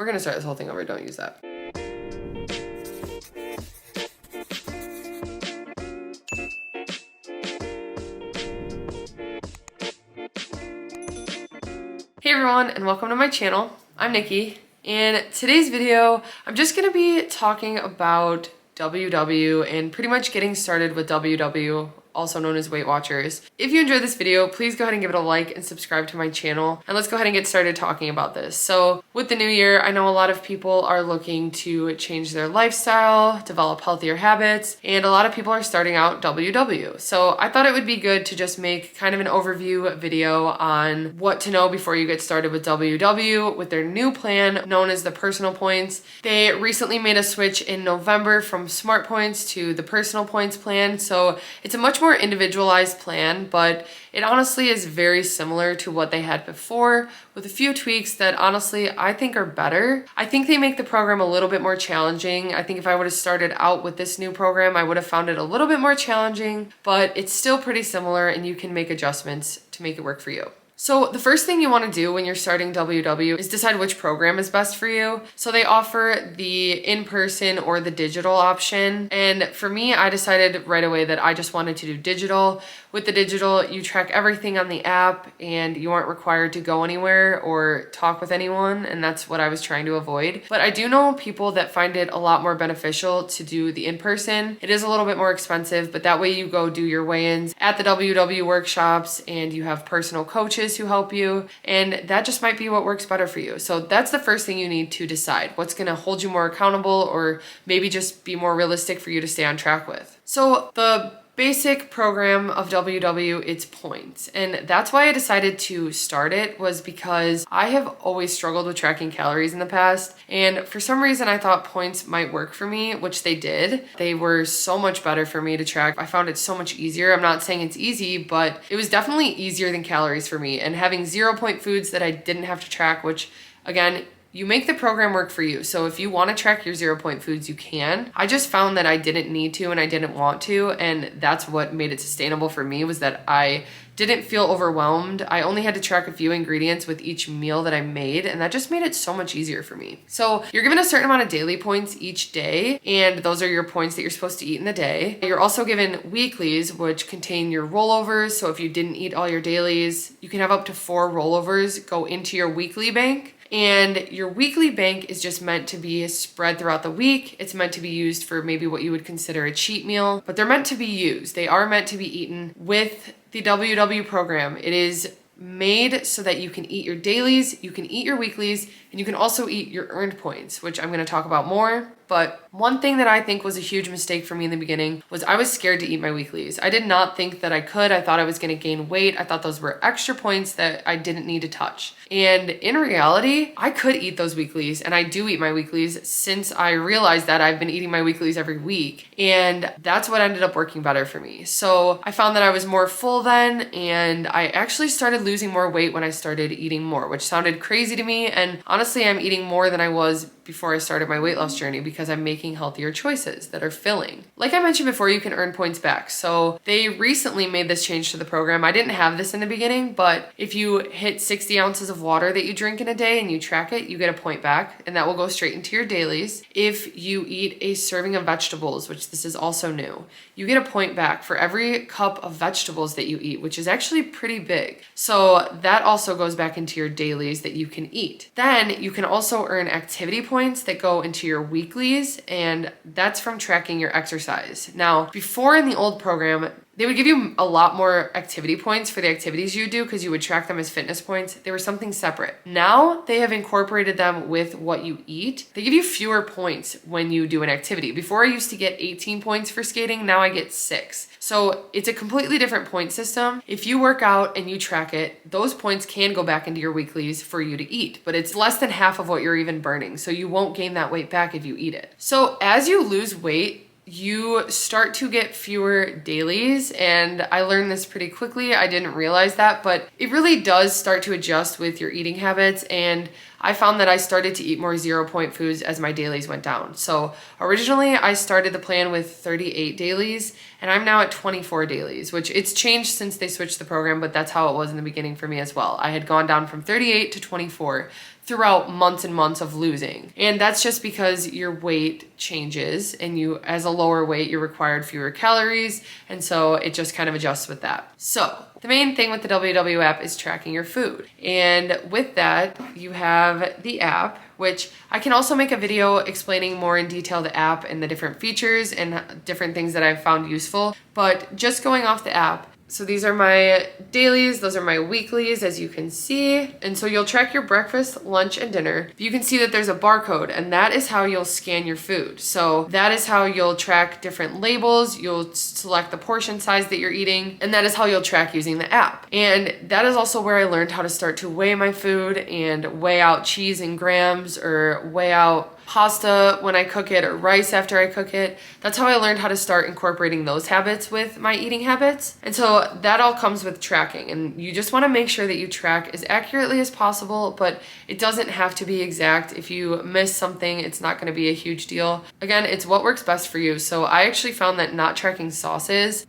We're gonna start this whole thing over, don't use that. Hey everyone, and welcome to my channel. I'm Nikki. In today's video, I'm just gonna be talking about WW and pretty much getting started with WW, also known as Weightwatchers. If you enjoyed this video, please go ahead and give it a like and subscribe to my channel. And let's go ahead and get started talking about this. So with the new year, I know a lot of people are looking to change their lifestyle, develop healthier habits, and a lot of people are starting out WW. So I thought it would be good to just make kind of an overview video on what to know before you get started with WW with their new plan known as the Personal Points. They recently made a switch in November from Smart Points to the Personal Points plan. So it's a much more individualized plan, but it honestly is very similar to what they had before with a few tweaks that honestly I think are better. I think they make the program a little bit more challenging. I think if I would have started out with this new program, I would have found it a little bit more challenging, but it's still pretty similar and you can make adjustments to make it work for you. So the first thing you want to do when you're starting WW is decide which program is best for you. So they offer the in-person or the digital option. And for me, I decided right away that I just wanted to do digital. With the digital, you track everything on the app and you aren't required to go anywhere or talk with anyone. And that's what I was trying to avoid. But I do know people that find it a lot more beneficial to do the in-person. It is a little bit more expensive, but that way you go do your weigh-ins at the WW workshops and you have personal coaches who help you, and that just might be what works better for you. So that's the first thing you need to decide, what's going to hold you more accountable or maybe just be more realistic for you to stay on track with. So the basic program of WW, it's points. And that's why I decided to start it, was because I have always struggled with tracking calories in the past. And for some reason, I thought points might work for me, which they did. They were so much better for me to track. I found it so much easier. I'm not saying it's easy, but it was definitely easier than calories for me. And having 0-point foods that I didn't have to track, which again, you make the program work for you. So if you want to track your 0-point foods, you can. I just found that I didn't need to and I didn't want to. And that's what made it sustainable for me, was that I didn't feel overwhelmed. I only had to track a few ingredients with each meal that I made, and that just made it so much easier for me. So you're given a certain amount of daily points each day, and those are your points that you're supposed to eat in the day. You're also given weeklies, which contain your rollovers. So if you didn't eat all your dailies, you can have up to 4 rollovers go into your weekly bank. And your weekly bank is just meant to be spread throughout the week. It's meant to be used for maybe what you would consider a cheat meal, but they're meant to be used. They are meant to be eaten with the WW program. It is made so that you can eat your dailies, you can eat your weeklies, and you can also eat your earned points, which I'm going to talk about more. But one thing that I think was a huge mistake for me in the beginning was I was scared to eat my weeklies. I did not think that I could. I thought I was going to gain weight. I thought those were extra points that I didn't need to touch. And in reality, I could eat those weeklies, and I do eat my weeklies since I realized that I've been eating my weeklies every week. And that's what ended up working better for me. So I found that I was more full then, and I actually started losing more weight when I started eating more, which sounded crazy to me. And honestly, I'm eating more than I was before I started my weight loss journey because I'm making healthier choices that are filling. Like I mentioned before, you can earn points back. So they recently made this change to the program. I didn't have this in the beginning, but if you hit 60 ounces of water that you drink in a day and you track it, you get a point back, and that will go straight into your dailies. If you eat a serving of vegetables, which this is also new, you get a point back for every cup of vegetables that you eat, which is actually pretty big. So that also goes back into your dailies that you can eat. Then you can also earn activity points that go into your weeklies, and that's from tracking your exercise. Now, before in the old program, they would give you a lot more activity points for the activities you do because you would track them as fitness points. They were something separate. Now they have incorporated them with what you eat. They give you fewer points when you do an activity. Before I used to get 18 points for skating, now I get 6. So it's a completely different point system. If you work out and you track it, those points can go back into your weeklies for you to eat, but it's less than half of what you're even burning. So you won't gain that weight back if you eat it. So as you lose weight, you start to get fewer dailies, and I learned this pretty quickly. I didn't realize that, but it really does start to adjust with your eating habits, and I found that I started to eat more 0-point foods as my dailies went down. So originally I started the plan with 38 dailies, and I'm now at 24 dailies, which it's changed since they switched the program, but that's how it was in the beginning for me as well. I had gone down from 38 to 24 throughout months and months of losing. And that's just because your weight changes, and you, as a lower weight, you're required fewer calories. And so it just kind of adjusts with that. So the main thing with the WW app is tracking your food. And with that, you have the app, which I can also make a video explaining more in detail the app and the different features and different things that I've found useful. But just going off the app, so these are my dailies, those are my weeklies, as you can see. And so you'll track your breakfast, lunch, and dinner. You can see that there's a barcode, and that is how you'll scan your food. So that is how you'll track different labels. You'll select the portion size that you're eating, and that is how you'll track using the app. And that is also where I learned how to start to weigh my food and weigh out cheese in grams, or weigh out pasta when I cook it, or rice after I cook it. That's how I learned how to start incorporating those habits with my eating habits. And so that all comes with tracking, and you just want to make sure that you track as accurately as possible, but it doesn't have to be exact. If you miss something, it's not going to be a huge deal. Again, it's what works best for you. So I actually found that not tracking sauces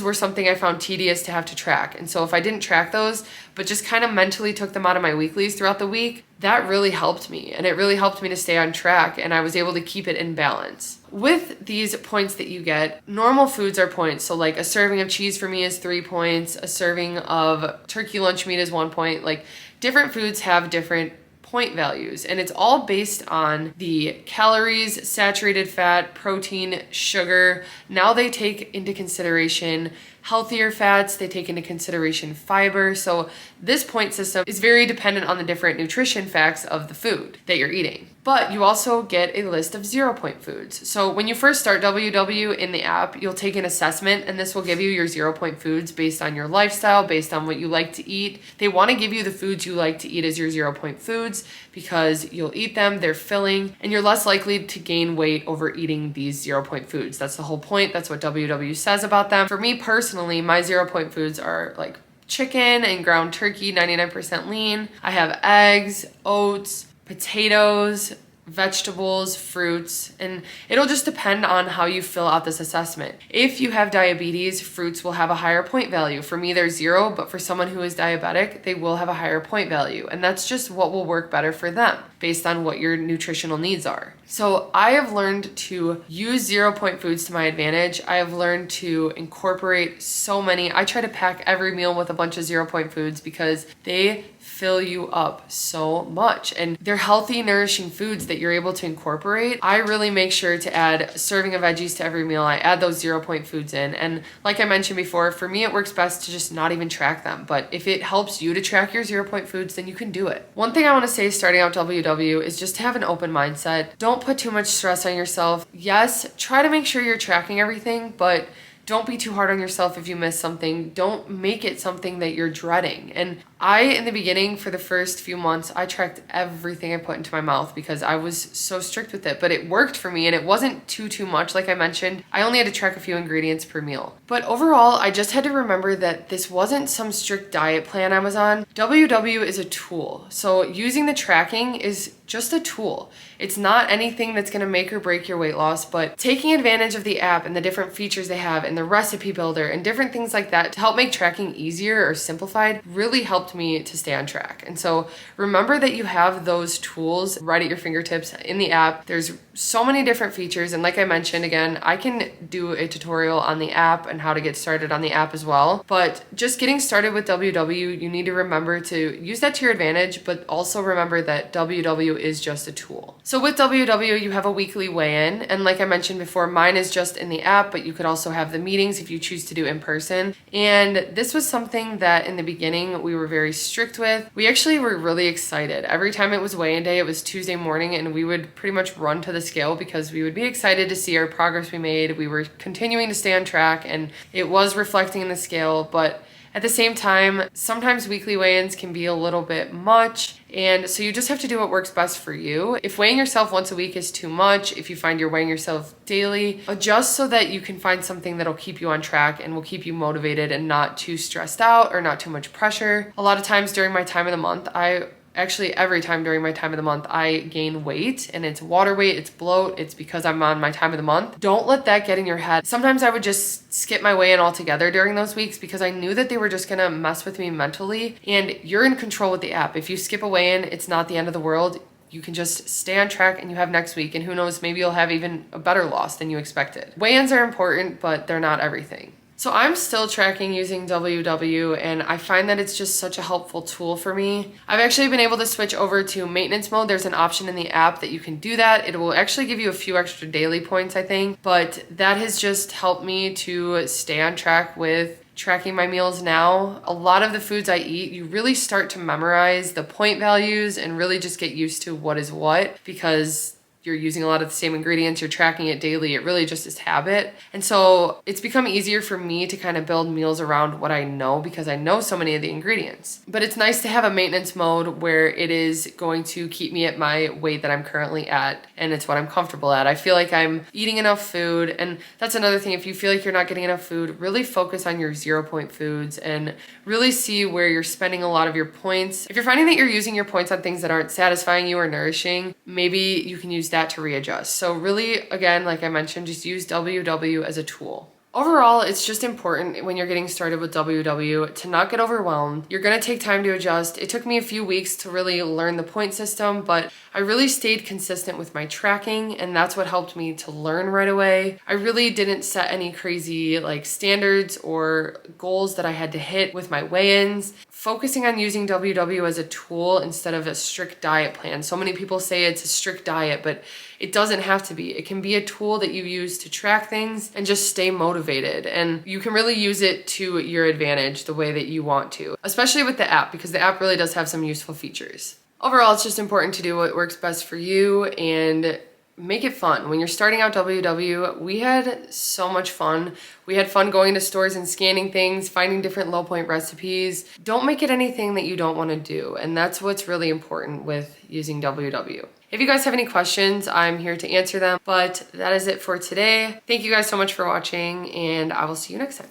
were something I found tedious to have to track. And so if I didn't track those, but just kind of mentally took them out of my weeklies throughout the week, that really helped me, and it really helped me to stay on track, and I was able to keep it in balance. With these points that you get, normal foods are points. So like a serving of cheese for me is 3 points, a serving of turkey lunch meat is 1 point. Like, different foods have different point values, and it's all based on the calories, saturated fat, protein, sugar. Now they take into consideration healthier fats, they take into consideration fiber. So this point system is very dependent on the different nutrition facts of the food that you're eating. But you also get a list of 0 point foods. So when you first start WW in the app, you'll take an assessment, and this will give you your 0 point foods based on your lifestyle, based on what you like to eat. They want to give you the foods you like to eat as your 0 point foods because you'll eat them, they're filling, and you're less likely to gain weight over eating these 0 point foods. That's the whole point. That's what WW says about them. For me personally, my 0 point foods are like chicken and ground turkey, 99% lean. I have eggs, oats, potatoes, vegetables, fruits, and it'll just depend on how you fill out this assessment. If you have diabetes, fruits will have a higher point value. For me, they're 0, but for someone who is diabetic, they will have a higher point value. And that's just what will work better for them based on what your nutritional needs are. So I have learned to use 0 point foods to my advantage. I have learned to incorporate so many. I try to pack every meal with a bunch of 0 point foods because they fill you up so much, and they're healthy, nourishing foods that you're able to incorporate. I really make sure to add a serving of veggies to every meal. I add those 0 point foods in, and like I mentioned before, for me it works best to just not even track them, but if it helps you to track your 0 point foods, then you can do it. One thing I want to say starting out WW is just to have an open mindset. Don't put too much stress on yourself. Yes, try to make sure you're tracking everything, but don't be too hard on yourself if you miss something. Don't make it something that you're dreading. And in the beginning, for the first few months, I tracked everything I put into my mouth because I was so strict with it, but it worked for me, and it wasn't too much. Like I mentioned, I only had to track a few ingredients per meal. But overall, I just had to remember that this wasn't some strict diet plan I was on. WW is a tool. So using the tracking is just a tool. It's not anything that's gonna make or break your weight loss, but taking advantage of the app and the different features they have and the recipe builder and different things like that to help make tracking easier or simplified really helped me to stay on track. And so remember that you have those tools right at your fingertips in the app. There's so many different features, and like I mentioned, again, I can do a tutorial on the app and how to get started on the app as well. But just getting started with WW, you need to remember to use that to your advantage, but also remember that WW is just a tool. So with WW, you have a weekly weigh-in, and like I mentioned before, mine is just in the app, but you could also have the meetings if you choose to do in person. And this was something that in the beginning we were very strict with. We actually were really excited. Every time it was weigh-in day, it was Tuesday morning, and we would pretty much run to the scale because we would be excited to see our progress we made. We were continuing to stay on track, and it was reflecting in the scale, but at the same time, sometimes weekly weigh-ins can be a little bit much, and so you just have to do what works best for you. If weighing yourself once a week is too much, if you find you're weighing yourself daily, adjust so that you can find something that'll keep you on track and will keep you motivated and not too stressed out or not too much pressure. A lot of times during my time of the month, I actually every time during my time of the month, I gain weight, and it's water weight, it's bloat, it's because I'm on my time of the month. Don't let that get in your head. Sometimes I would just skip my weigh-in altogether during those weeks because I knew that they were just gonna mess with me mentally, and you're in control with the app. If you skip a weigh-in, it's not the end of the world. You can just stay on track and you have next week, and who knows, maybe you'll have even a better loss than you expected. Weigh-ins are important, but they're not everything. So I'm still tracking using WW, and I find that it's just such a helpful tool for me. I've actually been able to switch over to maintenance mode. There's an option in the app that you can do that. It will actually give you a few extra daily points, I think, but that has just helped me to stay on track with tracking my meals now. A lot of the foods I eat, you really start to memorize the point values and really just get used to what is what, because you're using a lot of the same ingredients, you're tracking it daily, it really just is habit. And so it's become easier for me to kind of build meals around what I know because I know so many of the ingredients. But it's nice to have a maintenance mode where it is going to keep me at my weight that I'm currently at, and it's what I'm comfortable at. I feel like I'm eating enough food, and that's another thing. If you feel like you're not getting enough food, really focus on your 0-point foods and really see where you're spending a lot of your points. If you're finding that you're using your points on things that aren't satisfying you or nourishing, maybe you can use that to readjust. So really, again, like I mentioned, just use WW as a tool. Overall, it's just important when you're getting started with WW to not get overwhelmed. You're gonna take time to adjust. It took me a few weeks to really learn the point system, but I really stayed consistent with my tracking, and that's what helped me to learn right away. I really didn't set any crazy standards or goals that I had to hit with my weigh-ins. Focusing on using WW as a tool instead of a strict diet plan. So many people say it's a strict diet, but it doesn't have to be. It can be a tool that you use to track things and just stay motivated. And you can really use it to your advantage the way that you want to, especially with the app, because the app really does have some useful features. Overall, it's just important to do what works best for you and make it fun. When you're starting out WW, we had so much fun. We had fun going to stores and scanning things, finding different low point recipes. Don't make it anything that you don't want to do. And that's what's really important with using WW. If you guys have any questions, I'm here to answer them. But that is it for today. Thank you guys so much for watching, and I will see you next time.